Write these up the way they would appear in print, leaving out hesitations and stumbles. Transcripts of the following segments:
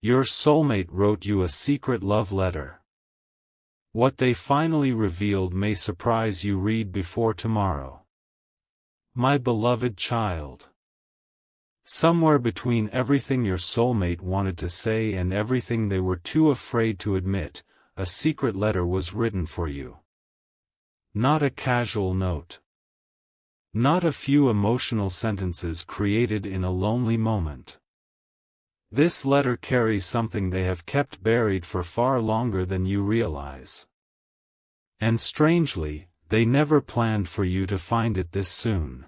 Your soulmate wrote you a secret love letter. What they finally revealed may surprise you. Read before tomorrow. My beloved child. Somewhere between everything your soulmate wanted to say and everything they were too afraid to admit, a secret letter was written for you. Not a casual note. Not a few emotional sentences created in a lonely moment. This letter carries something they have kept buried for far longer than you realize. And strangely, they never planned for you to find it this soon.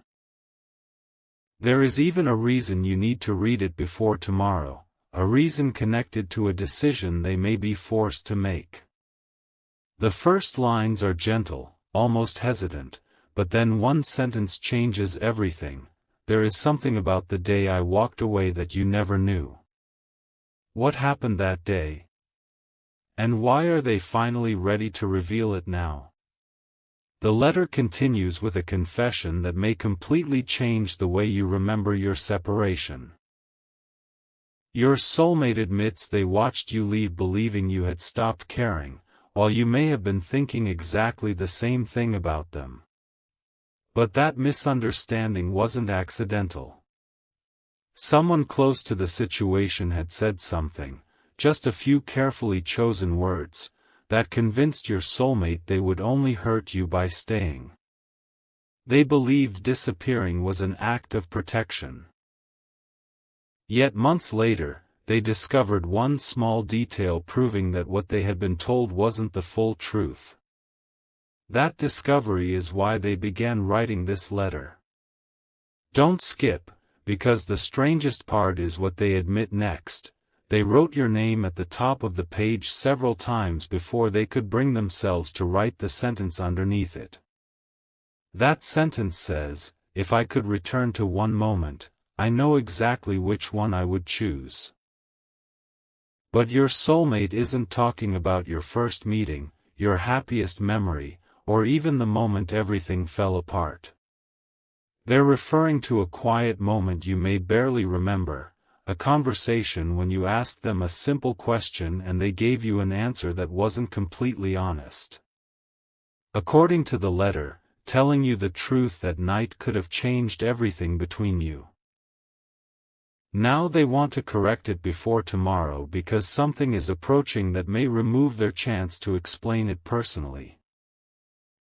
There is even a reason you need to read it before tomorrow, a reason connected to a decision they may be forced to make. The first lines are gentle, almost hesitant, but then one sentence changes everything. There is something about the day I walked away that you never knew. What happened that day? And why are they finally ready to reveal it now? The letter continues with a confession that may completely change the way you remember your separation. Your soulmate admits they watched you leave believing you had stopped caring, while you may have been thinking exactly the same thing about them. But that misunderstanding wasn't accidental. Someone close to the situation had said something, just a few carefully chosen words, that convinced your soulmate they would only hurt you by staying. They believed disappearing was an act of protection. Yet months later, they discovered one small detail proving that what they had been told wasn't the full truth. That discovery is why they began writing this letter. Don't skip, because the strangest part is what they admit next. They wrote your name at the top of the page several times before they could bring themselves to write the sentence underneath it. That sentence says, "If I could return to one moment, I know exactly which one I would choose." But your soulmate isn't talking about your first meeting, your happiest memory, or even the moment everything fell apart. They're referring to a quiet moment you may barely remember, a conversation when you asked them a simple question and they gave you an answer that wasn't completely honest. According to the letter, telling you the truth that night could have changed everything between you. Now they want to correct it before tomorrow because something is approaching that may remove their chance to explain it personally.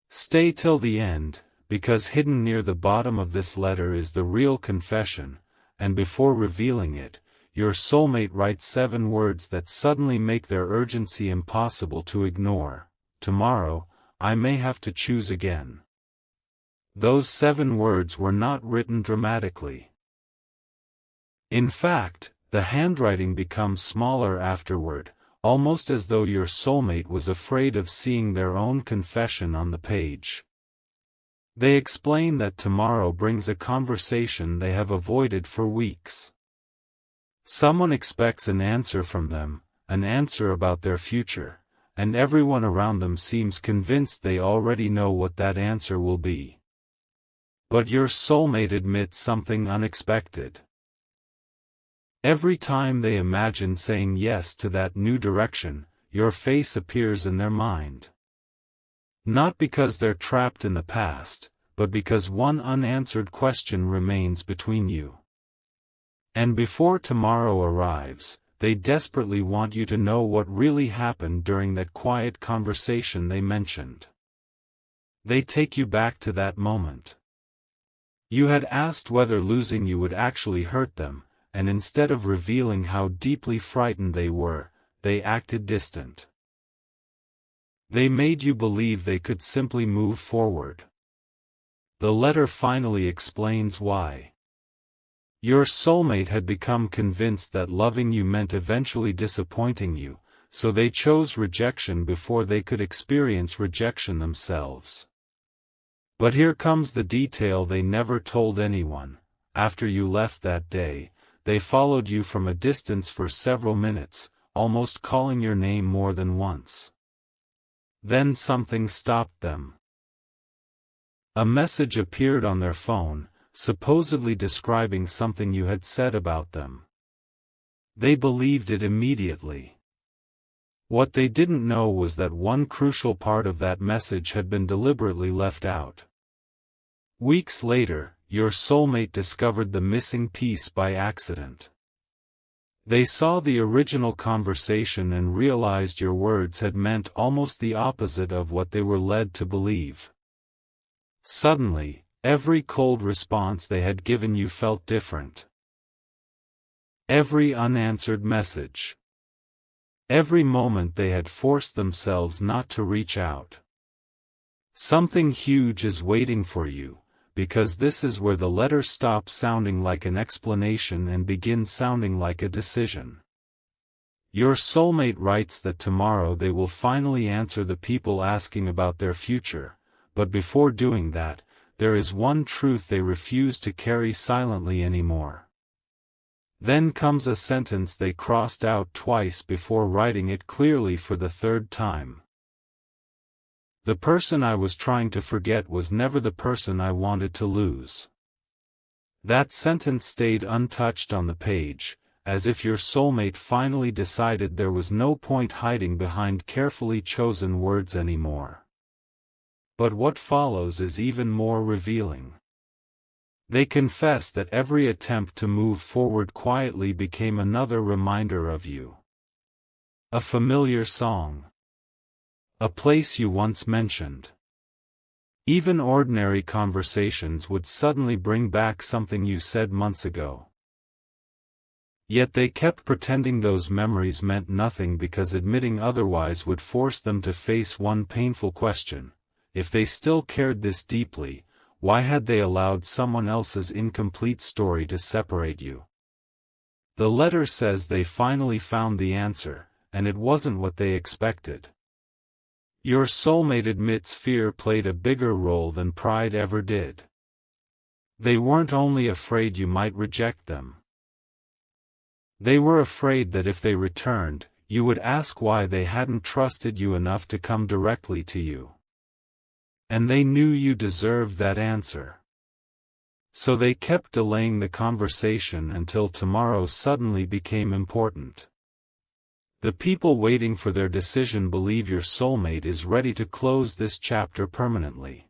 Stay till the end, because hidden near the bottom of this letter is the real confession, and before revealing it, your soulmate writes 7 words that suddenly make their urgency impossible to ignore. Tomorrow, I may have to choose again. Those 7 words were not written dramatically. In fact, the handwriting becomes smaller afterward, almost as though your soulmate was afraid of seeing their own confession on the page. They explain that tomorrow brings a conversation they have avoided for weeks. Someone expects an answer from them, an answer about their future, and everyone around them seems convinced they already know what that answer will be. But your soulmate admits something unexpected. Every time they imagine saying yes to that new direction, your face appears in their mind. Not because they're trapped in the past, but because one unanswered question remains between you. And before tomorrow arrives, they desperately want you to know what really happened during that quiet conversation they mentioned. They take you back to that moment. You had asked whether losing you would actually hurt them, and instead of revealing how deeply frightened they were, they acted distant. They made you believe they could simply move forward. The letter finally explains why. Your soulmate had become convinced that loving you meant eventually disappointing you, so they chose rejection before they could experience rejection themselves. But here comes the detail they never told anyone. After you left that day, they followed you from a distance for several minutes, almost calling your name more than once. Then something stopped them. A message appeared on their phone, supposedly describing something you had said about them. They believed it immediately. What they didn't know was that one crucial part of that message had been deliberately left out. Weeks later, your soulmate discovered the missing piece by accident. They saw the original conversation and realized your words had meant almost the opposite of what they were led to believe. Suddenly, every cold response they had given you felt different. Every unanswered message. Every moment they had forced themselves not to reach out. Something huge is waiting for you, because this is where the letter stops sounding like an explanation and begins sounding like a decision. Your soulmate writes that tomorrow they will finally answer the people asking about their future, but before doing that, there is one truth they refuse to carry silently anymore. Then comes a sentence they crossed out twice before writing it clearly for the third time. The person I was trying to forget was never the person I wanted to lose. That sentence stayed untouched on the page, as if your soulmate finally decided there was no point hiding behind carefully chosen words anymore. But what follows is even more revealing. They confess that every attempt to move forward quietly became another reminder of you. A familiar song. A place you once mentioned. Even ordinary conversations would suddenly bring back something you said months ago. Yet they kept pretending those memories meant nothing because admitting otherwise would force them to face one painful question: if they still cared this deeply, why had they allowed someone else's incomplete story to separate you? The letter says they finally found the answer, and it wasn't what they expected. Your soulmate admits fear played a bigger role than pride ever did. They weren't only afraid you might reject them. They were afraid that if they returned, you would ask why they hadn't trusted you enough to come directly to you. And they knew you deserved that answer. So they kept delaying the conversation until tomorrow suddenly became important. The people waiting for their decision believe your soulmate is ready to close this chapter permanently.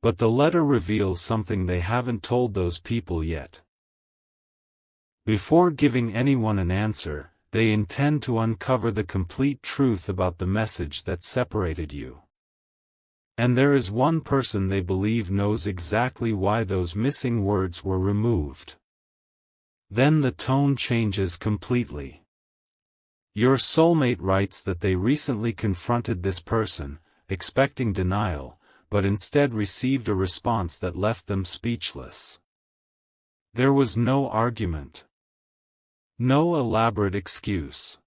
But the letter reveals something they haven't told those people yet. Before giving anyone an answer, they intend to uncover the complete truth about the message that separated you. And there is one person they believe knows exactly why those missing words were removed. Then the tone changes completely. Your soulmate writes that they recently confronted this person, expecting denial, but instead received a response that left them speechless. There was no argument. No elaborate excuse.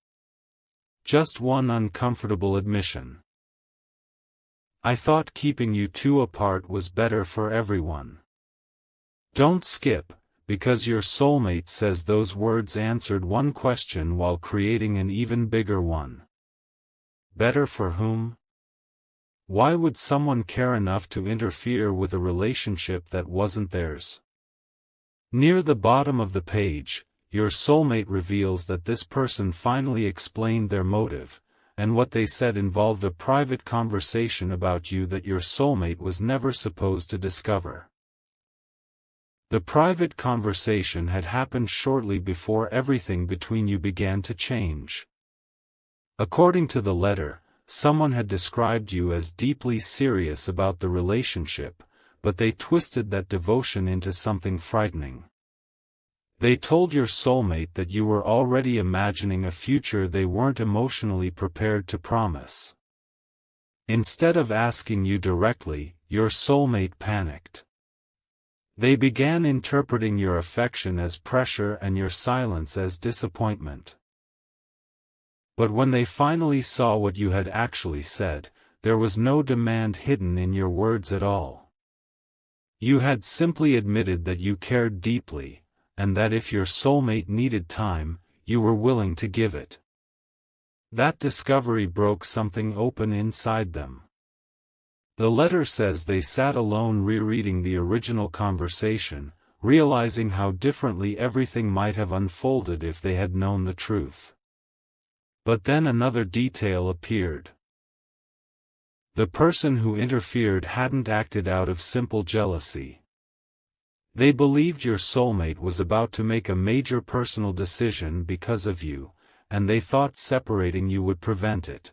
Just one uncomfortable admission. I thought keeping you two apart was better for everyone. Don't skip, because your soulmate says those words answered one question while creating an even bigger one. Better for whom? Why would someone care enough to interfere with a relationship that wasn't theirs? Near the bottom of the page, your soulmate reveals that this person finally explained their motive, and what they said involved a private conversation about you that your soulmate was never supposed to discover. The private conversation had happened shortly before everything between you began to change. According to the letter, someone had described you as deeply serious about the relationship, but they twisted that devotion into something frightening. They told your soulmate that you were already imagining a future they weren't emotionally prepared to promise. Instead of asking you directly, your soulmate panicked. They began interpreting your affection as pressure and your silence as disappointment. But when they finally saw what you had actually said, there was no demand hidden in your words at all. You had simply admitted that you cared deeply, and that if your soulmate needed time, you were willing to give it. That discovery broke something open inside them. The letter says they sat alone rereading the original conversation, realizing how differently everything might have unfolded if they had known the truth. But then another detail appeared. The person who interfered hadn't acted out of simple jealousy. They believed your soulmate was about to make a major personal decision because of you, and they thought separating you would prevent it.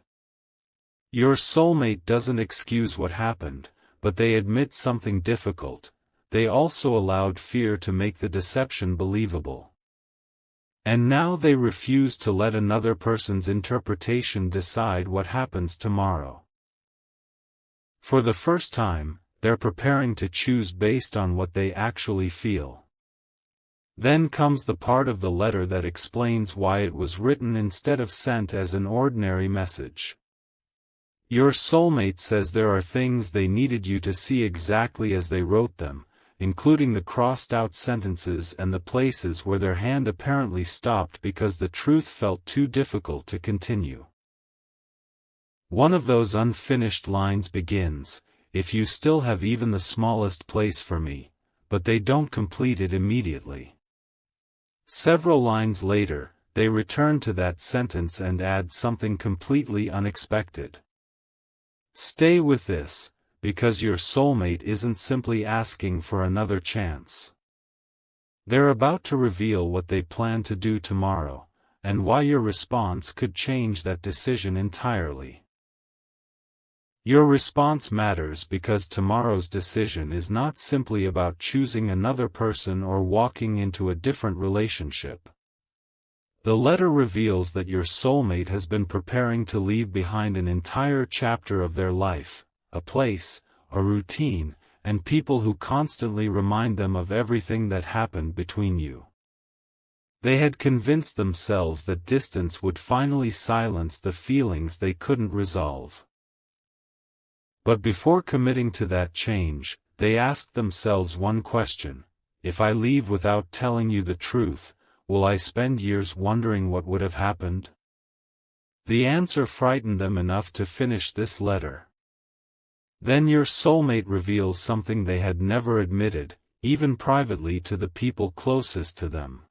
Your soulmate doesn't excuse what happened, but they admit something difficult. They also allowed fear to make the deception believable. And now they refuse to let another person's interpretation decide what happens tomorrow. For the first time, they're preparing to choose based on what they actually feel. Then comes the part of the letter that explains why it was written instead of sent as an ordinary message. Your soulmate says there are things they needed you to see exactly as they wrote them, including the crossed-out sentences and the places where their hand apparently stopped because the truth felt too difficult to continue. One of those unfinished lines begins, "If you still have even the smallest place for me," but they don't complete it immediately. Several lines later, they return to that sentence and add something completely unexpected. Stay with this, because your soulmate isn't simply asking for another chance. They're about to reveal what they plan to do tomorrow, and why your response could change that decision entirely. Your response matters because tomorrow's decision is not simply about choosing another person or walking into a different relationship. The letter reveals that your soulmate has been preparing to leave behind an entire chapter of their life, a place, a routine, and people who constantly remind them of everything that happened between you. They had convinced themselves that distance would finally silence the feelings they couldn't resolve. But before committing to that change, they asked themselves one question: if I leave without telling you the truth, will I spend years wondering what would have happened? The answer frightened them enough to finish this letter. Then your soulmate reveals something they had never admitted, even privately, to the people closest to them.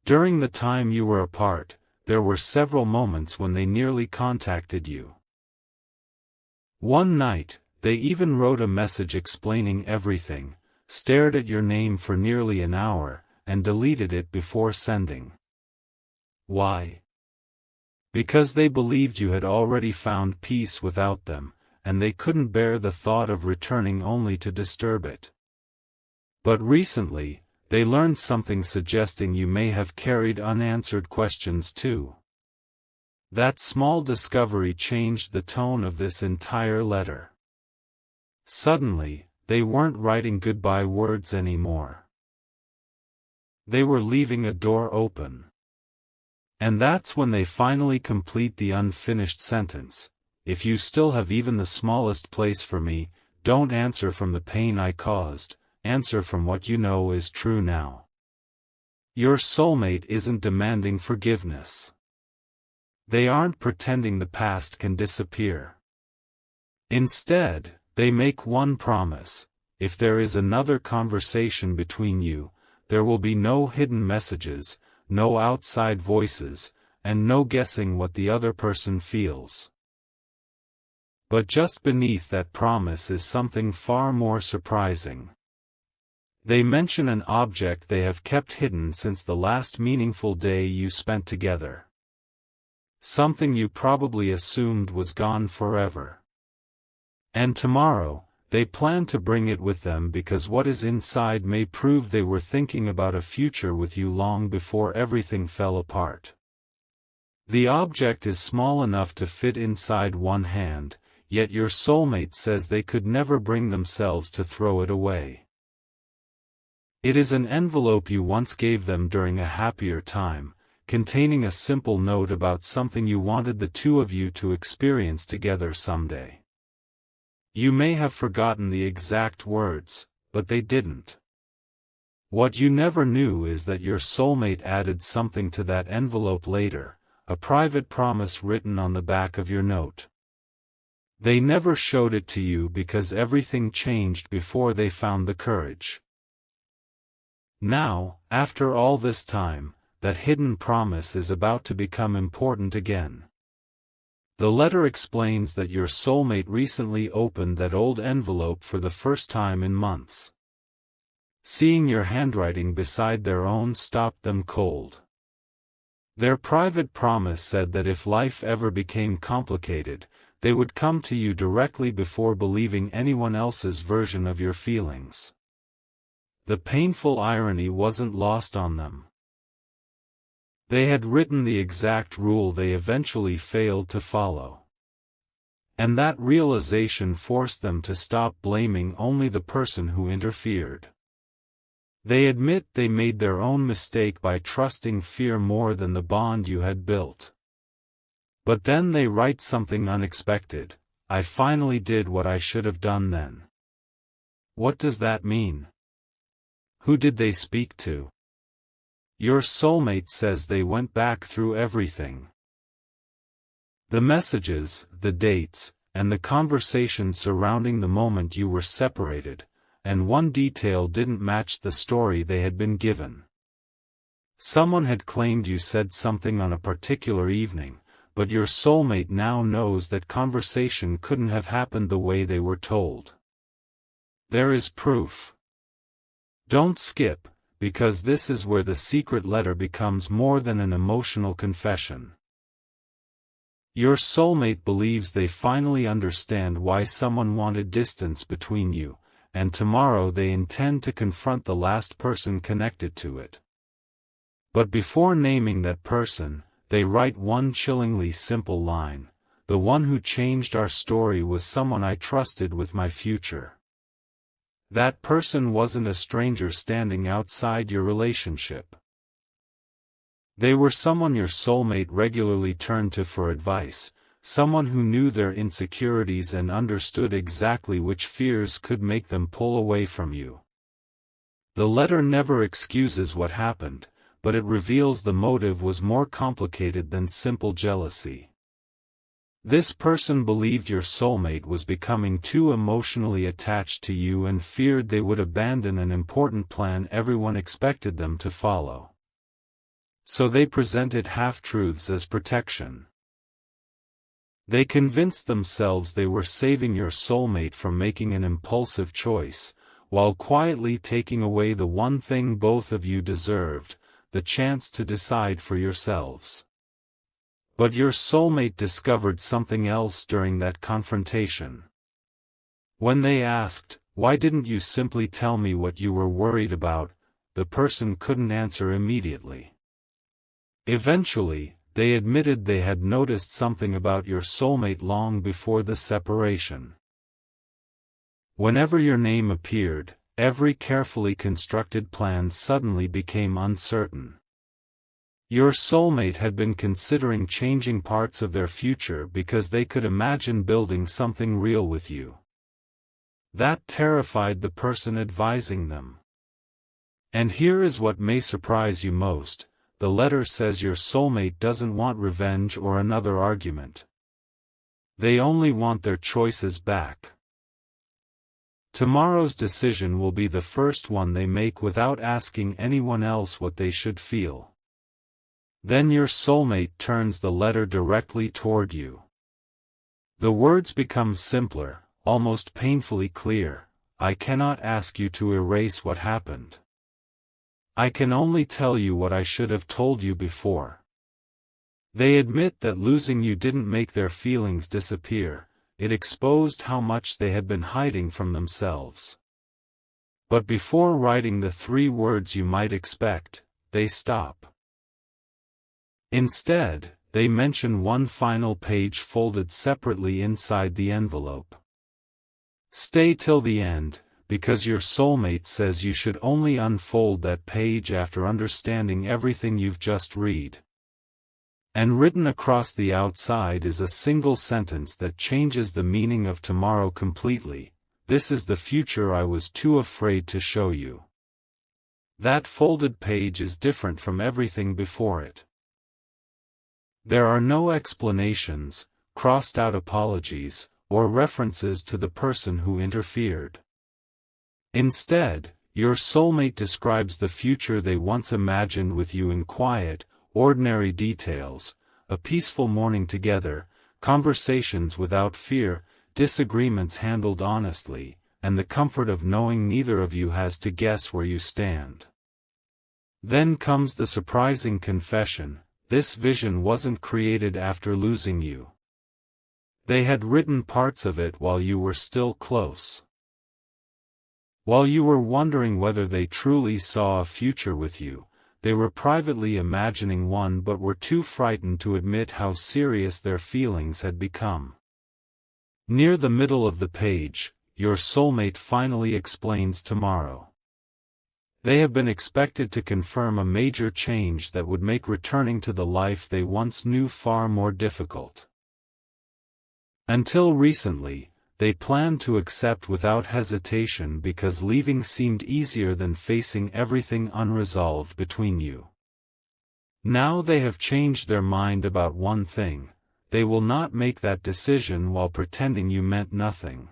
During the time you were apart, there were several moments when they nearly contacted you. One night, they even wrote a message explaining everything, stared at your name for nearly an hour, and deleted it before sending. Why? Because they believed you had already found peace without them, and they couldn't bear the thought of returning only to disturb it. But recently, they learned something suggesting you may have carried unanswered questions too. That small discovery changed the tone of this entire letter. Suddenly, they weren't writing goodbye words anymore. They were leaving a door open. And that's when they finally complete the unfinished sentence: if you still have even the smallest place for me, don't answer from the pain I caused, answer from what you know is true now. Your soulmate isn't demanding forgiveness. They aren't pretending the past can disappear. Instead, they make one promise: if there is another conversation between you, there will be no hidden messages, no outside voices, and no guessing what the other person feels. But just beneath that promise is something far more surprising. They mention an object they have kept hidden since the last meaningful day you spent together. Something you probably assumed was gone forever. And tomorrow, they plan to bring it with them because what is inside may prove they were thinking about a future with you long before everything fell apart. The object is small enough to fit inside one hand, yet your soulmate says they could never bring themselves to throw it away. It is an envelope you once gave them during a happier time, containing a simple note about something you wanted the two of you to experience together someday. You may have forgotten the exact words, but they didn't. What you never knew is that your soulmate added something to that envelope later, a private promise written on the back of your note. They never showed it to you because everything changed before they found the courage. Now, after all this time, that hidden promise is about to become important again. The letter explains that your soulmate recently opened that old envelope for the first time in months. Seeing your handwriting beside their own stopped them cold. Their private promise said that if life ever became complicated, they would come to you directly before believing anyone else's version of your feelings. The painful irony wasn't lost on them. They had written the exact rule they eventually failed to follow. And that realization forced them to stop blaming only the person who interfered. They admit they made their own mistake by trusting fear more than the bond you had built. But then they write something unexpected: "I finally did what I should have done then." What does that mean? Who did they speak to? Your soulmate says they went back through everything. The messages, the dates, and the conversation surrounding the moment you were separated, and one detail didn't match the story they had been given. Someone had claimed you said something on a particular evening, but your soulmate now knows that conversation couldn't have happened the way they were told. There is proof. Don't skip, because this is where the secret letter becomes more than an emotional confession. Your soulmate believes they finally understand why someone wanted distance between you, and tomorrow they intend to confront the last person connected to it. But before naming that person, they write one chillingly simple line: "The one who changed our story was someone I trusted with my future." That person wasn't a stranger standing outside your relationship. They were someone your soulmate regularly turned to for advice, someone who knew their insecurities and understood exactly which fears could make them pull away from you. The letter never excuses what happened, but it reveals the motive was more complicated than simple jealousy. This person believed your soulmate was becoming too emotionally attached to you and feared they would abandon an important plan everyone expected them to follow. So they presented half-truths as protection. They convinced themselves they were saving your soulmate from making an impulsive choice, while quietly taking away the one thing both of you deserved: the chance to decide for yourselves. But your soulmate discovered something else during that confrontation. When they asked, "Why didn't you simply tell me what you were worried about?" the person couldn't answer immediately. Eventually, they admitted they had noticed something about your soulmate long before the separation. Whenever your name appeared, every carefully constructed plan suddenly became uncertain. Your soulmate had been considering changing parts of their future because they could imagine building something real with you. That terrified the person advising them. And here is what may surprise you most: the letter says your soulmate doesn't want revenge or another argument. They only want their choices back. Tomorrow's decision will be the first one they make without asking anyone else what they should feel. Then your soulmate turns the letter directly toward you. The words become simpler, almost painfully clear. "I cannot ask you to erase what happened. I can only tell you what I should have told you before." They admit that losing you didn't make their feelings disappear, it exposed how much they had been hiding from themselves. But before writing the 3 words you might expect, they stop. Instead, they mention one final page folded separately inside the envelope. Stay till the end, because your soulmate says you should only unfold that page after understanding everything you've just read. And written across the outside is a single sentence that changes the meaning of tomorrow completely: "This is the future I was too afraid to show you." That folded page is different from everything before it. There are no explanations, crossed-out apologies, or references to the person who interfered. Instead, Your soulmate describes the future they once imagined with you in quiet, ordinary details: a peaceful morning together, conversations without fear, disagreements handled honestly, and the comfort of knowing neither of you has to guess where you stand. Then comes the surprising confession: this vision wasn't created after losing you. They had written parts of it while you were still close. While you were wondering whether they truly saw a future with you, they were privately imagining one but were too frightened to admit how serious their feelings had become. Near the middle of the page, your soulmate finally explains tomorrow. They have been expected to confirm a major change that would make returning to the life they once knew far more difficult. Until recently, they planned to accept without hesitation because leaving seemed easier than facing everything unresolved between you. Now they have changed their mind about one thing: they will not make that decision while pretending you meant nothing.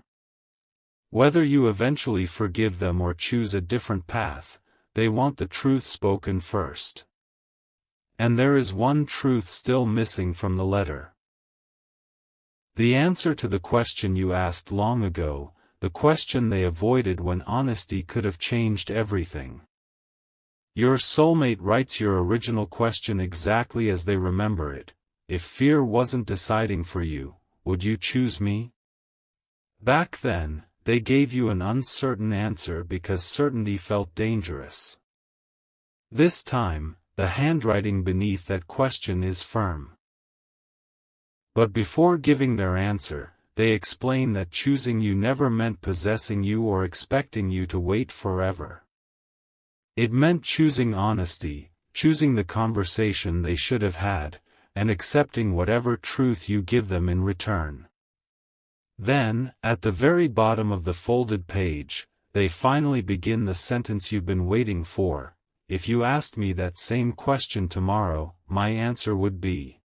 Whether you eventually forgive them or choose a different path, they want the truth spoken first. And there is one truth still missing from the letter. The answer to the question you asked long ago, the question they avoided when honesty could have changed everything. Your soulmate writes your original question exactly as they remember it: if fear wasn't deciding for you, would you choose me? Back then, they gave you an uncertain answer because certainty felt dangerous. This time, the handwriting beneath that question is firm. But before giving their answer, they explain that choosing you never meant possessing you or expecting you to wait forever. It meant choosing honesty, choosing the conversation they should have had, and accepting whatever truth you give them in return. Then, at the very bottom of the folded page, they finally begin the sentence you've been waiting for: if you asked me that same question tomorrow, my answer would be.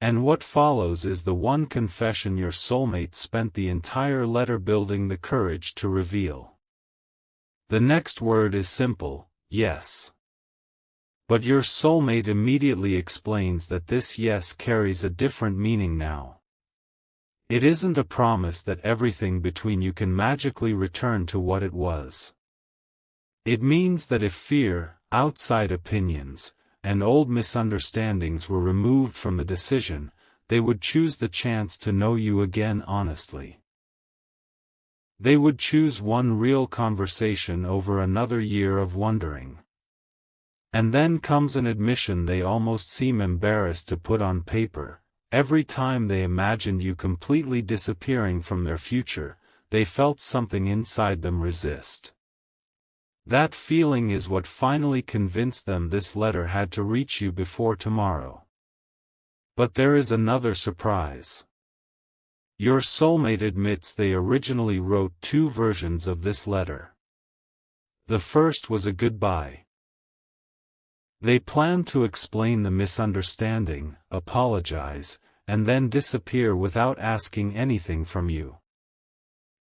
And what follows is the one confession your soulmate spent the entire letter building the courage to reveal. The next word is simple: yes. But your soulmate immediately explains that this yes carries a different meaning now. It isn't a promise that everything between you can magically return to what it was. It means that if fear, outside opinions, and old misunderstandings were removed from the decision, they would choose the chance to know you again honestly. They would choose one real conversation over another year of wondering. And then comes an admission they almost seem embarrassed to put on paper: every time they imagined you completely disappearing from their future, they felt something inside them resist. That feeling is what finally convinced them this letter had to reach you before tomorrow. But there is another surprise. Your soulmate admits they originally wrote two versions of this letter. The first was a goodbye. They planned to explain the misunderstanding, apologize, and then disappear without asking anything from you.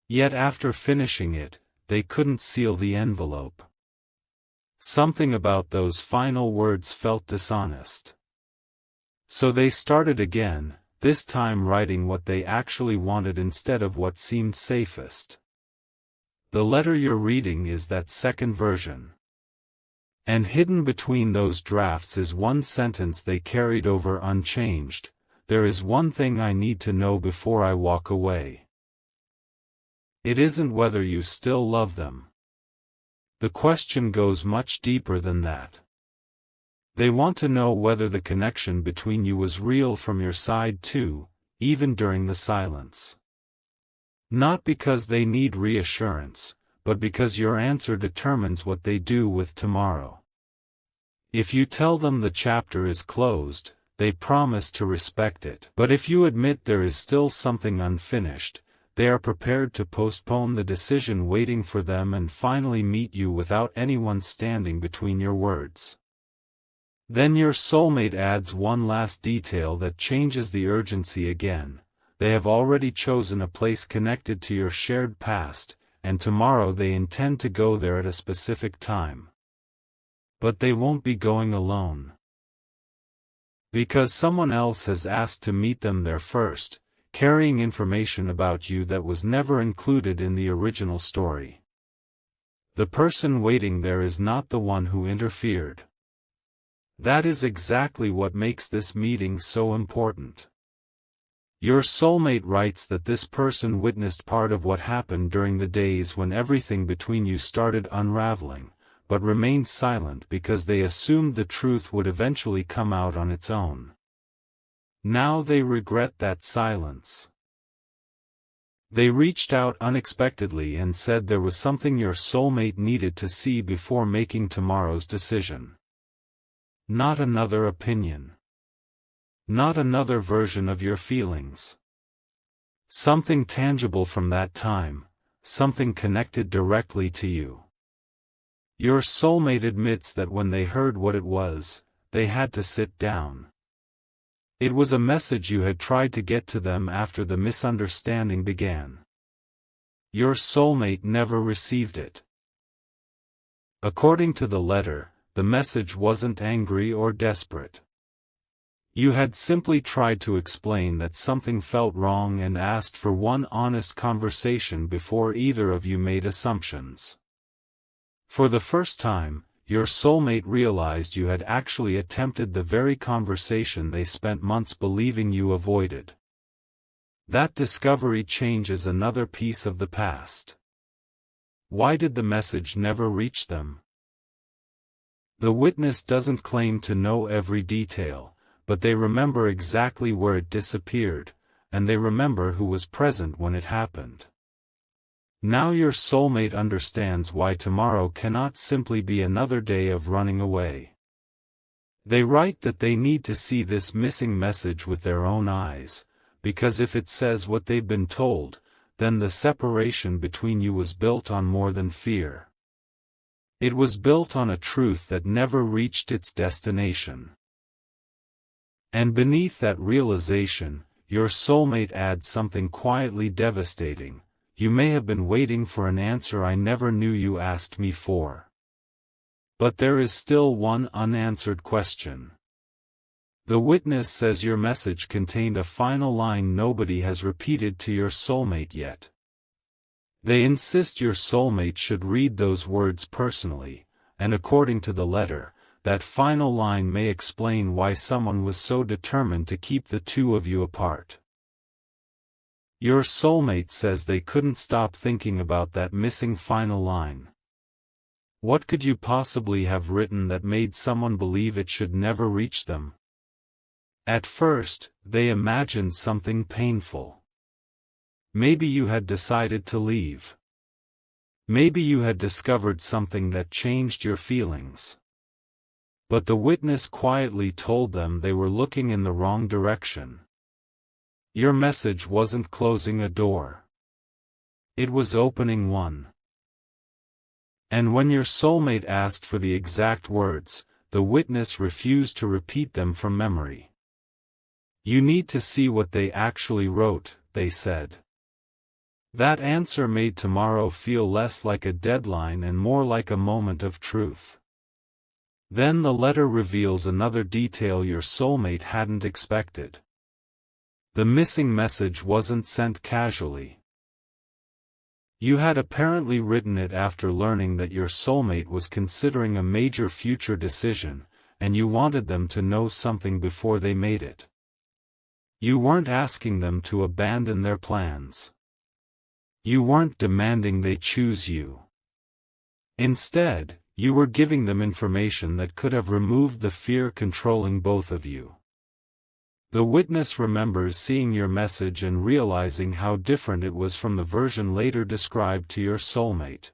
Yet after finishing it, they couldn't seal the envelope. Something about those final words felt dishonest. So they started again, this time writing what they actually wanted instead of what seemed safest. The letter you're reading is that second version. And hidden between those drafts is one sentence they carried over unchanged: there is one thing I need to know before I walk away. It isn't whether you still love them. The question goes much deeper than that. They want to know whether the connection between you was real from your side too, even during the silence. Not because they need reassurance, but because your answer determines what they do with tomorrow. If you tell them the chapter is closed, they promise to respect it. But if you admit there is still something unfinished, they are prepared to postpone the decision waiting for them and finally meet you without anyone standing between your words. Then your soulmate adds one last detail that changes the urgency again: they have already chosen a place connected to your shared past, and tomorrow they intend to go there at a specific time. But they won't be going alone. Because someone else has asked to meet them there first, carrying information about you that was never included in the original story. The person waiting there is not the one who interfered. That is exactly what makes this meeting so important. Your soulmate writes that this person witnessed part of what happened during the days when everything between you started unraveling, but remained silent because they assumed the truth would eventually come out on its own. Now they regret that silence. They reached out unexpectedly and said there was something your soulmate needed to see before making tomorrow's decision. Not another opinion. Not another version of your feelings. Something tangible from that time, something connected directly to you. Your soulmate admits that when they heard what it was, they had to sit down. It was a message you had tried to get to them after the misunderstanding began. Your soulmate never received it. According to the letter, the message wasn't angry or desperate. You had simply tried to explain that something felt wrong and asked for one honest conversation before either of you made assumptions. For the first time, your soulmate realized you had actually attempted the very conversation they spent months believing you avoided. That discovery changes another piece of the past. Why did the message never reach them? The witness doesn't claim to know every detail, but they remember exactly where it disappeared, and they remember who was present when it happened. Now your soulmate understands why tomorrow cannot simply be another day of running away. They write that they need to see this missing message with their own eyes, because if it says what they've been told, then the separation between you was built on more than fear. It was built on a truth that never reached its destination. And beneath that realization, your soulmate adds something quietly devastating. You may have been waiting for an answer I never knew you asked me for. But there is still one unanswered question. The witness says your message contained a final line nobody has repeated to your soulmate yet. They insist your soulmate should read those words personally, and according to the letter, that final line may explain why someone was so determined to keep the two of you apart. Your soulmate says they couldn't stop thinking about that missing final line. What could you possibly have written that made someone believe it should never reach them? At first, they imagined something painful. Maybe you had decided to leave. Maybe you had discovered something that changed your feelings. But the witness quietly told them they were looking in the wrong direction. Your message wasn't closing a door. It was opening one. And when your soulmate asked for the exact words, the witness refused to repeat them from memory. You need to see what they actually wrote, they said. That answer made tomorrow feel less like a deadline and more like a moment of truth. Then the letter reveals another detail your soulmate hadn't expected. The missing message wasn't sent casually. You had apparently written it after learning that your soulmate was considering a major future decision, and you wanted them to know something before they made it. You weren't asking them to abandon their plans. You weren't demanding they choose you. Instead, you were giving them information that could have removed the fear controlling both of you. The witness remembers seeing your message and realizing how different it was from the version later described to your soulmate.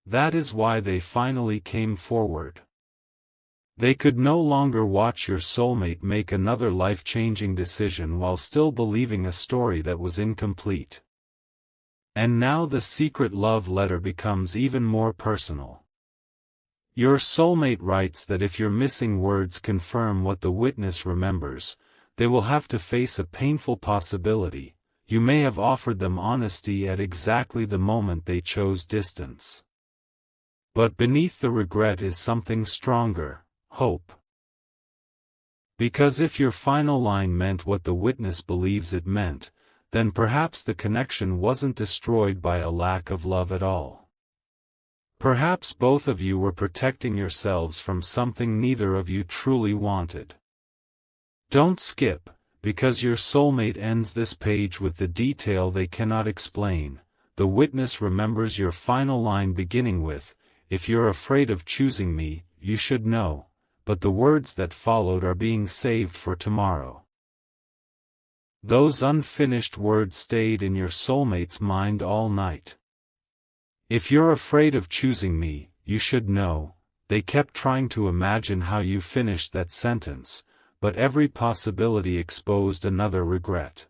That is why they finally came forward. They could no longer watch your soulmate make another life-changing decision while still believing a story that was incomplete. And now the secret love letter becomes even more personal. Your soulmate writes that if your missing words confirm what the witness remembers, they will have to face a painful possibility. you may have offered them honesty at exactly the moment they chose distance. But beneath the regret is something stronger: hope. Because if your final line meant what the witness believes it meant, then perhaps the connection wasn't destroyed by a lack of love at all. Perhaps both of you were protecting yourselves from something neither of you truly wanted. Don't skip, because your soulmate ends this page with the detail they cannot explain. The witness remembers your final line beginning with, "If you're afraid of choosing me, you should know," but the words that followed are being saved for tomorrow. Those unfinished words stayed in your soulmate's mind all night. If you're afraid of choosing me, you should know. They kept trying to imagine how you finished that sentence, but every possibility exposed another regret.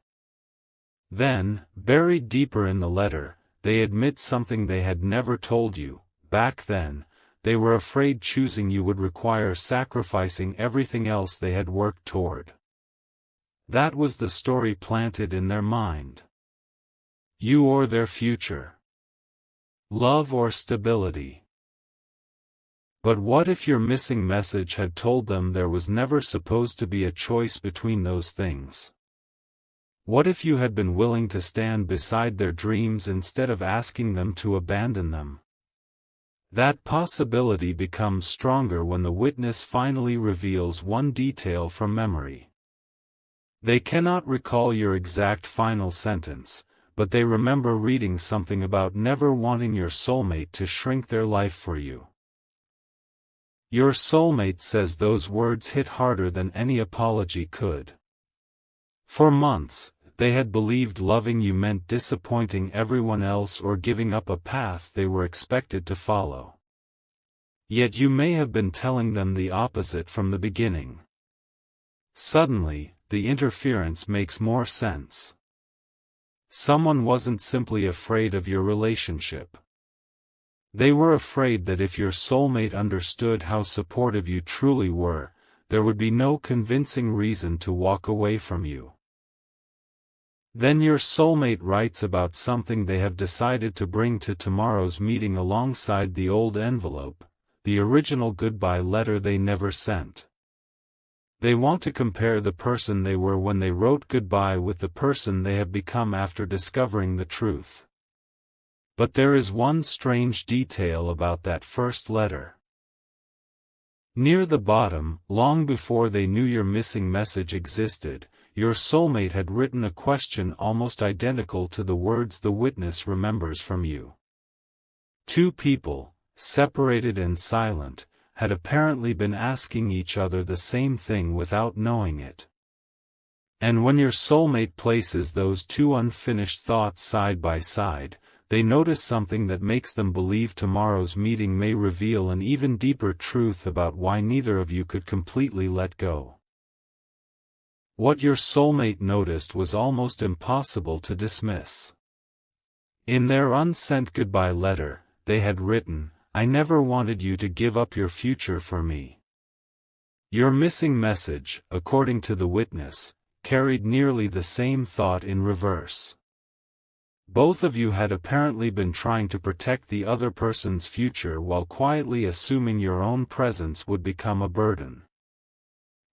Then, buried deeper in the letter, they admit something they had never told you. Back then, they were afraid choosing you would require sacrificing everything else they had worked toward. That was the story planted in their mind. You or their future. Love or stability. But what if your missing message had told them there was never supposed to be a choice between those things? What if you had been willing to stand beside their dreams instead of asking them to abandon them? That possibility becomes stronger when the witness finally reveals one detail from memory. They cannot recall your exact final sentence, but they remember reading something about never wanting your soulmate to shrink their life for you. Your soulmate says those words hit harder than any apology could. For months, they had believed loving you meant disappointing everyone else or giving up a path they were expected to follow. Yet you may have been telling them the opposite from the beginning. Suddenly, the interference makes more sense. Someone wasn't simply afraid of your relationship. They were afraid that if your soulmate understood how supportive you truly were, there would be no convincing reason to walk away from you. Then your soulmate writes about something they have decided to bring to tomorrow's meeting alongside the old envelope, the original goodbye letter they never sent. They want to compare the person they were when they wrote goodbye with the person they have become after discovering the truth. But there is one strange detail about that first letter. Near the bottom, long before they knew your missing message existed, your soulmate had written a question almost identical to the words the witness remembers from you. Two people, separated and silent, had apparently been asking each other the same thing without knowing it. And when your soulmate places those two unfinished thoughts side by side, they notice something that makes them believe tomorrow's meeting may reveal an even deeper truth about why neither of you could completely let go. What your soulmate noticed was almost impossible to dismiss. In their unsent goodbye letter, they had written, "I never wanted you to give up your future for me." Your missing message, according to the witness, carried nearly the same thought in reverse. Both of you had apparently been trying to protect the other person's future while quietly assuming your own presence would become a burden.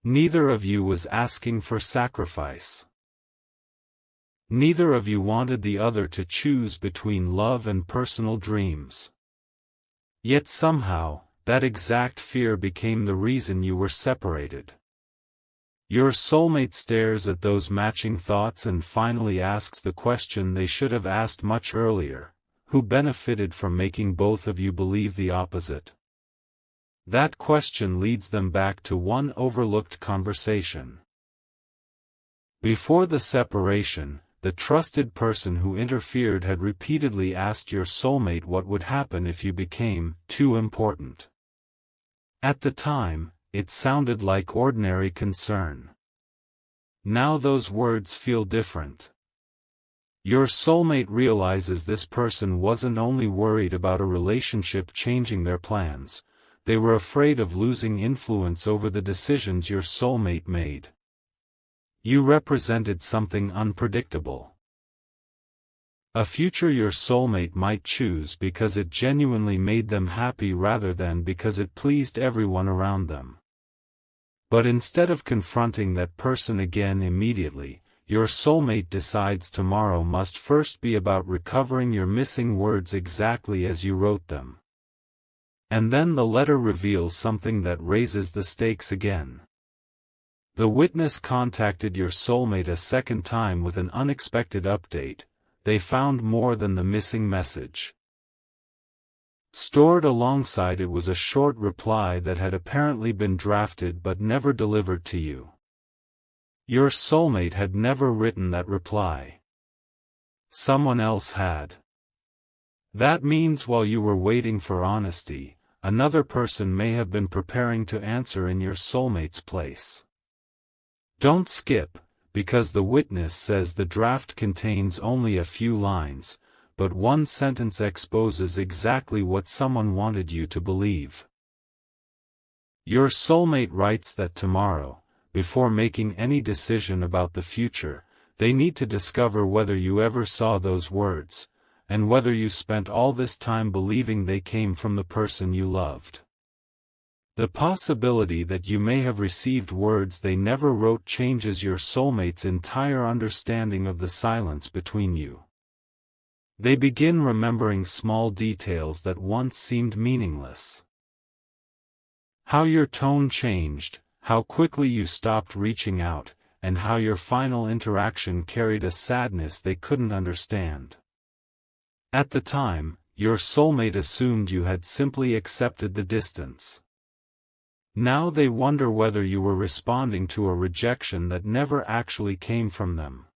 Neither of you was asking for sacrifice. Neither of you wanted the other to choose between love and personal dreams. Yet somehow, that exact fear became the reason you were separated. Your soulmate stares at those matching thoughts and finally asks the question they should have asked much earlier: who benefited from making both of you believe the opposite? That question leads them back to one overlooked conversation. Before the separation, the trusted person who interfered had repeatedly asked your soulmate what would happen if you became too important. At the time, it sounded like ordinary concern. Now those words feel different. Your soulmate realizes this person wasn't only worried about a relationship changing their plans, they were afraid of losing influence over the decisions your soulmate made. You represented something unpredictable. A future your soulmate might choose because it genuinely made them happy rather than because it pleased everyone around them. But instead of confronting that person again immediately, your soulmate decides tomorrow must first be about recovering your missing words exactly as you wrote them. And then the letter reveals something that raises the stakes again. The witness contacted your soulmate a second time with an unexpected update. They found more than the missing message. Stored alongside it was a short reply that had apparently been drafted but never delivered to you. Your soulmate had never written that reply. Someone else had. That means while you were waiting for honesty, another person may have been preparing to answer in your soulmate's place. Don't skip, because the witness says the draft contains only a few lines, but one sentence exposes exactly what someone wanted you to believe. Your soulmate writes that tomorrow, before making any decision about the future, they need to discover whether you ever saw those words, and whether you spent all this time believing they came from the person you loved. The possibility that you may have received words they never wrote changes your soulmate's entire understanding of the silence between you. They begin remembering small details that once seemed meaningless. How your tone changed, how quickly you stopped reaching out, and how your final interaction carried a sadness they couldn't understand. At the time, your soulmate assumed you had simply accepted the distance. Now they wonder whether you were responding to a rejection that never actually came from them.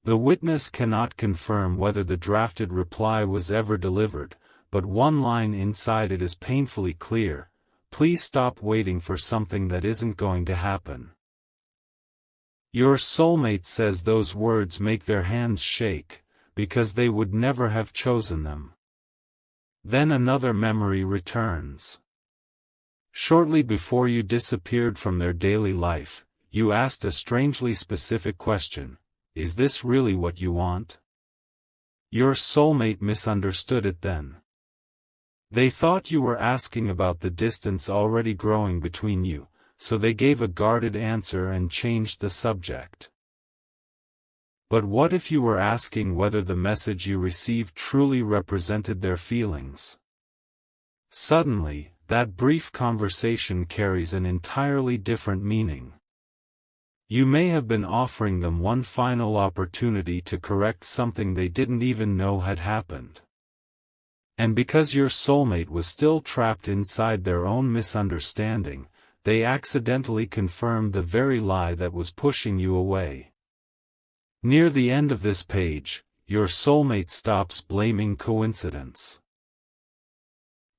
The witness cannot confirm whether the drafted reply was ever delivered, but one line inside it is painfully clear: please stop waiting for something that isn't going to happen. Your soulmate says those words make their hands shake, because they would never have chosen them. Then another memory returns. Shortly before you disappeared from their daily life, you asked a strangely specific question: is this really what you want? Your soulmate misunderstood it then. They thought you were asking about the distance already growing between you, so they gave a guarded answer and changed the subject. But what if you were asking whether the message you received truly represented their feelings? Suddenly, that brief conversation carries an entirely different meaning. You may have been offering them one final opportunity to correct something they didn't even know had happened. And because your soulmate was still trapped inside their own misunderstanding, they accidentally confirmed the very lie that was pushing you away. Near the end of this page, your soulmate stops blaming coincidence.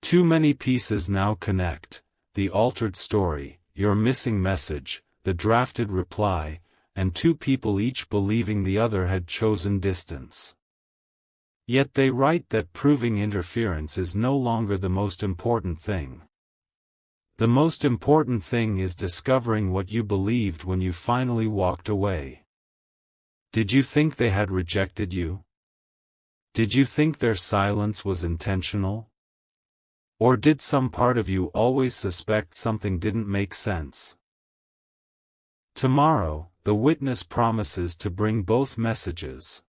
Too many pieces now connect: the altered story, your missing message, the drafted reply, and two people each believing the other had chosen distance. Yet they write that proving interference is no longer the most important thing. The most important thing is discovering what you believed when you finally walked away. Did you think they had rejected you? Did you think their silence was intentional? Or did some part of you always suspect something didn't make sense? Tomorrow, the witness promises to bring both messages.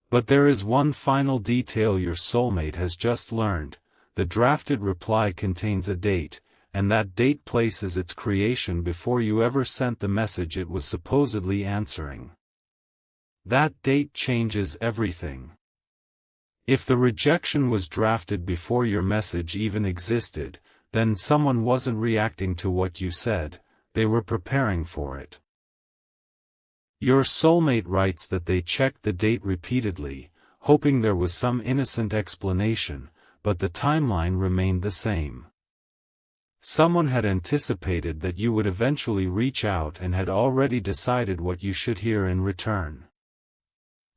But there is one final detail your soulmate has just learned: the drafted reply contains a date, and that date places its creation before you ever sent the message it was supposedly answering. That date changes everything. If the rejection was drafted before your message even existed, then someone wasn't reacting to what you said, they were preparing for it. Your soulmate writes that they checked the date repeatedly, hoping there was some innocent explanation, but the timeline remained the same. Someone had anticipated that you would eventually reach out and had already decided what you should hear in return.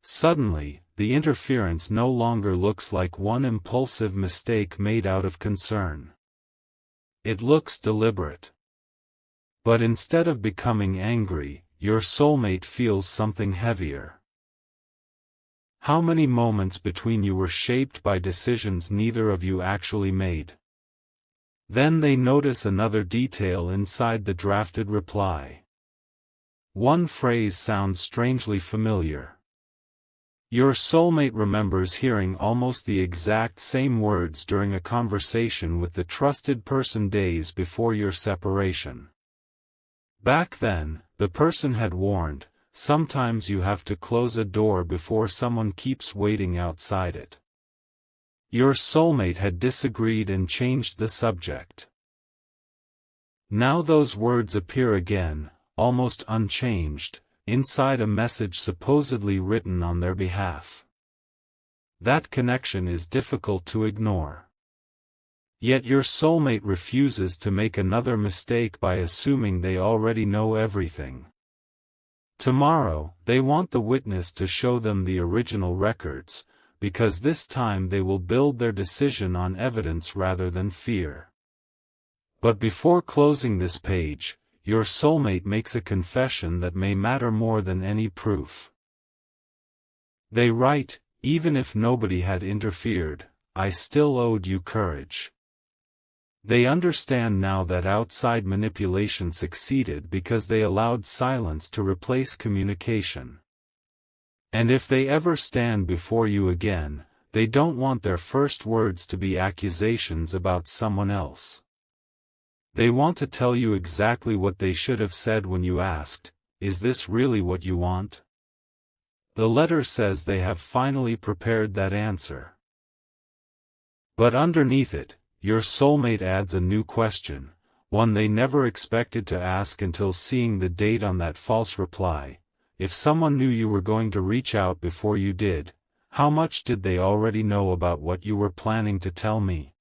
Suddenly, the interference no longer looks like one impulsive mistake made out of concern. It looks deliberate. But instead of becoming angry, your soulmate feels something heavier. How many moments between you were shaped by decisions neither of you actually made? Then they notice another detail inside the drafted reply. One phrase sounds strangely familiar. Your soulmate remembers hearing almost the exact same words during a conversation with the trusted person days before your separation. Back then, the person had warned, "Sometimes you have to close a door before someone keeps waiting outside it." Your soulmate had disagreed and changed the subject. Now those words appear again, almost unchanged, inside a message supposedly written on their behalf. That connection is difficult to ignore. Yet your soulmate refuses to make another mistake by assuming they already know everything. Tomorrow, they want the witness to show them the original records, because this time they will build their decision on evidence rather than fear. But before closing this page, your soulmate makes a confession that may matter more than any proof. They write, "Even if nobody had interfered, I still owed you courage." They understand now that outside manipulation succeeded because they allowed silence to replace communication. And if they ever stand before you again, they don't want their first words to be accusations about someone else. They want to tell you exactly what they should have said when you asked, "Is this really what you want?" The letter says they have finally prepared that answer. But underneath it, your soulmate adds a new question, one they never expected to ask until seeing the date on that false reply. If someone knew you were going to reach out before you did, how much did they already know about what you were planning to tell me?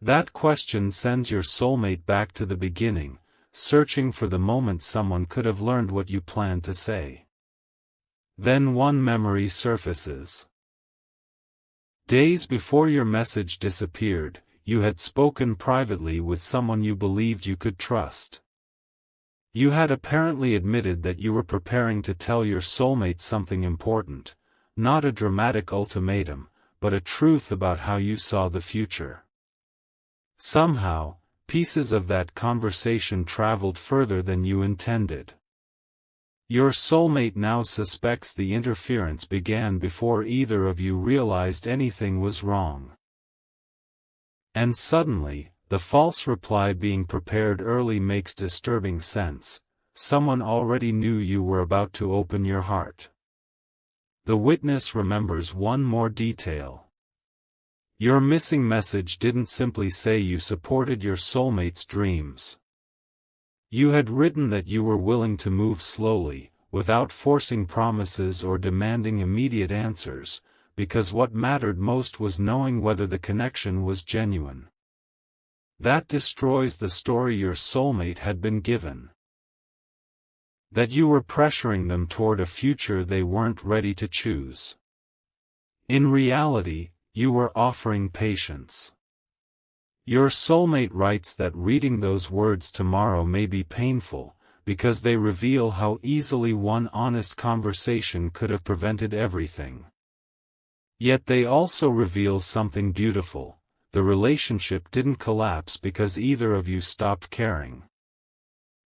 That question sends your soulmate back to the beginning, searching for the moment someone could have learned what you planned to say. Then one memory surfaces. Days before your message disappeared, you had spoken privately with someone you believed you could trust. You had apparently admitted that you were preparing to tell your soulmate something important, not a dramatic ultimatum, but a truth about how you saw the future. Somehow, pieces of that conversation traveled further than you intended. Your soulmate now suspects the interference began before either of you realized anything was wrong. And suddenly, the false reply being prepared early makes disturbing sense. Someone already knew you were about to open your heart. The witness remembers one more detail. Your missing message didn't simply say you supported your soulmate's dreams. You had written that you were willing to move slowly, without forcing promises or demanding immediate answers, because what mattered most was knowing whether the connection was genuine. That destroys the story your soulmate had been given. That you were pressuring them toward a future they weren't ready to choose. In reality, you were offering patience. Your soulmate writes that reading those words tomorrow may be painful, because they reveal how easily one honest conversation could have prevented everything. Yet they also reveal something beautiful. The relationship didn't collapse because either of you stopped caring.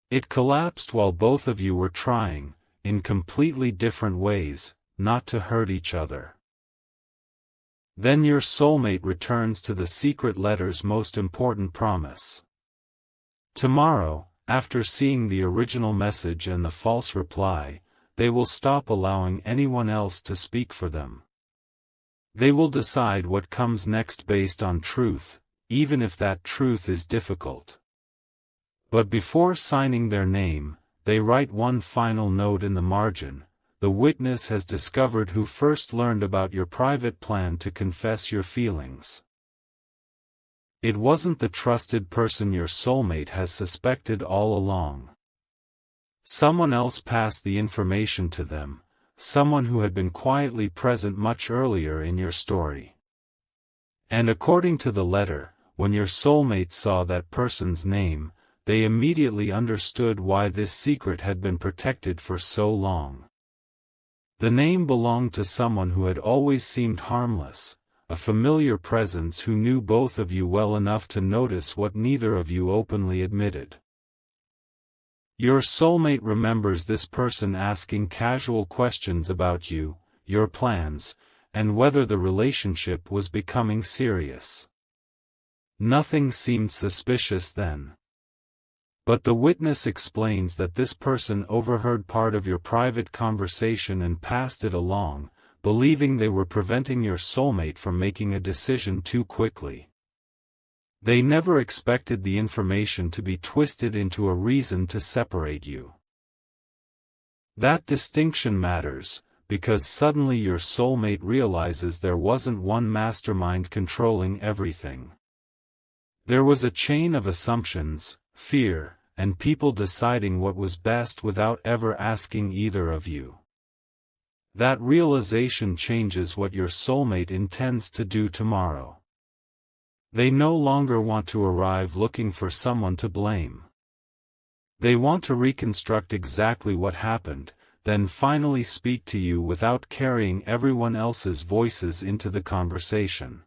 It collapsed while both of you were trying, in completely different ways, not to hurt each other. Then your soulmate returns to the secret letter's most important promise. Tomorrow, after seeing the original message and the false reply, they will stop allowing anyone else to speak for them. They will decide what comes next based on truth, even if that truth is difficult. But before signing their name, they write one final note in the margin. The witness has discovered who first learned about your private plan to confess your feelings. It wasn't the trusted person your soulmate has suspected all along. Someone else passed the information to them, someone who had been quietly present much earlier in your story. And according to the letter, when your soulmate saw that person's name, they immediately understood why this secret had been protected for so long. The name belonged to someone who had always seemed harmless, a familiar presence who knew both of you well enough to notice what neither of you openly admitted. Your soulmate remembers this person asking casual questions about you, your plans, and whether the relationship was becoming serious. Nothing seemed suspicious then. But the witness explains that this person overheard part of your private conversation and passed it along, believing they were preventing your soulmate from making a decision too quickly. They never expected the information to be twisted into a reason to separate you. That distinction matters, because suddenly your soulmate realizes there wasn't one mastermind controlling everything. There was a chain of assumptions, fear, and people deciding what was best without ever asking either of you. That realization changes what your soulmate intends to do tomorrow. They no longer want to arrive looking for someone to blame. They want to reconstruct exactly what happened, then finally speak to you without carrying everyone else's voices into the conversation.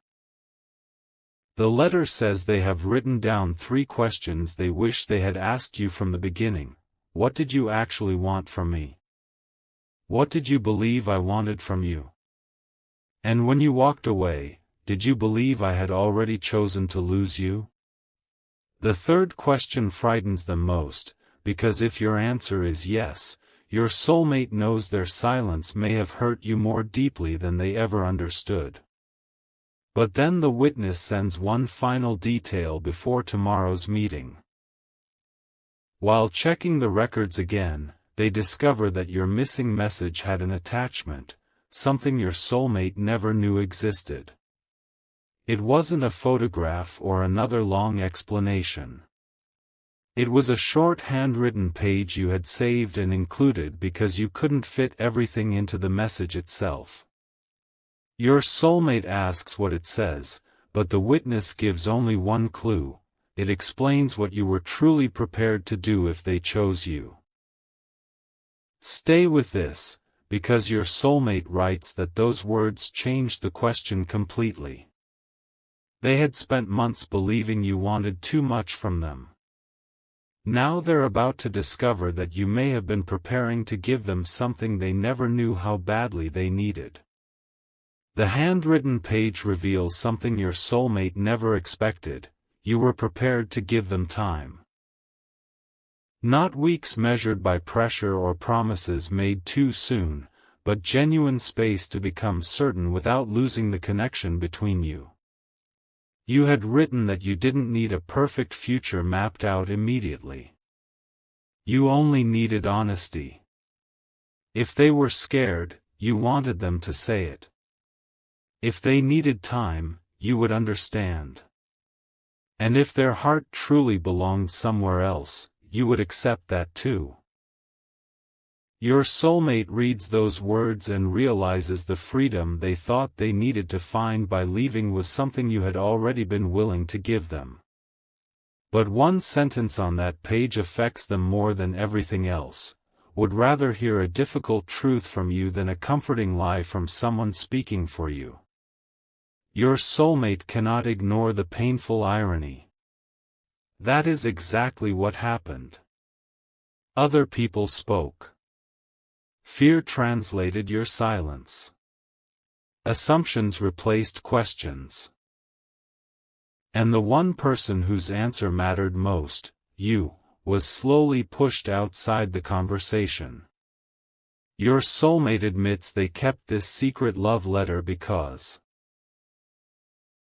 The letter says they have written down 3 questions they wish they had asked you from the beginning. What did you actually want from me? What did you believe I wanted from you? And when you walked away, did you believe I had already chosen to lose you? The third question frightens them most, because if your answer is yes, your soulmate knows their silence may have hurt you more deeply than they ever understood. But then the witness sends one final detail before tomorrow's meeting. While checking the records again, they discover that your missing message had an attachment, something your soulmate never knew existed. It wasn't a photograph or another long explanation. It was a short handwritten page you had saved and included because you couldn't fit everything into the message itself. Your soulmate asks what it says, but the witness gives only one clue. It explains what you were truly prepared to do if they chose you. Stay with this, because your soulmate writes that those words changed the question completely. They had spent months believing you wanted too much from them. Now they're about to discover that you may have been preparing to give them something they never knew how badly they needed. The handwritten page reveals something your soulmate never expected. You were prepared to give them time. Not weeks measured by pressure or promises made too soon, but genuine space to become certain without losing the connection between you. You had written that you didn't need a perfect future mapped out immediately. You only needed honesty. If they were scared, you wanted them to say it. If they needed time, you would understand. And if their heart truly belonged somewhere else, you would accept that too. Your soulmate reads those words and realizes the freedom they thought they needed to find by leaving was something you had already been willing to give them. But one sentence on that page affects them more than everything else. Would rather hear a difficult truth from you than a comforting lie from someone speaking for you. Your soulmate cannot ignore the painful irony. That is exactly what happened. Other people spoke. Fear translated your silence. Assumptions replaced questions. And the one person whose answer mattered most, you, was slowly pushed outside the conversation. Your soulmate admits they kept this secret love letter because